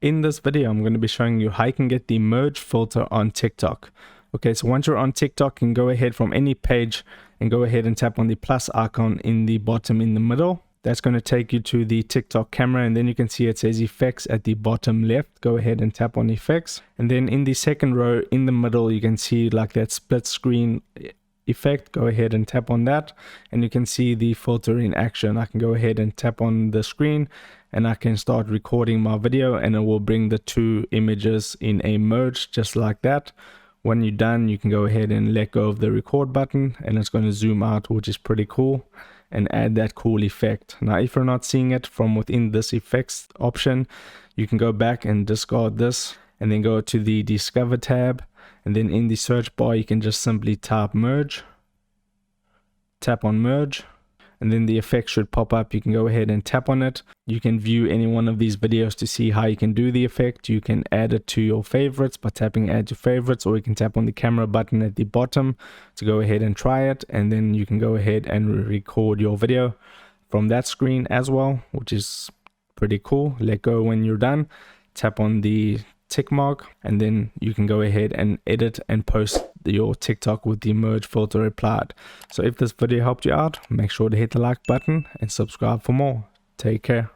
In this video, I'm going to be showing you how you can get the merge filter on TikTok. Okay, so once you're on TikTok, you can go ahead from any page and go ahead and tap on the plus icon in the bottom in the middle. That's going to take you to the TikTok camera, and then you can see it says effects at the bottom left. Go ahead and tap on effects, and then in the second row in the middle you can see like that split screen effect. Go ahead and tap on that, and you can see the filter in action. I can go ahead and tap on the screen and I can start recording my video, and it will bring the two images in a merge just like that. When you're done, you can go ahead and let go of the record button, and it's going to zoom out, which is pretty cool, and add that cool effect. Now if you're not seeing it from within this effects option, you can go back and discard this and then go to the discover tab, and then in the search bar you can just simply type merge, tap on merge, and then the effect should pop up. You can go ahead and tap on it. You can view any one of these videos to see how you can do the effect. You can add it to your favorites by tapping add to favorites, or you can tap on the camera button at the bottom to go ahead and try it, and then you can go ahead and record your video from that screen as well, which is pretty cool. Let go when you're done, tap on the tick mark, and then you can go ahead and edit and post your TikTok with the merge filter applied. So if this video helped you out, make sure to hit the like button and subscribe for more. Take care.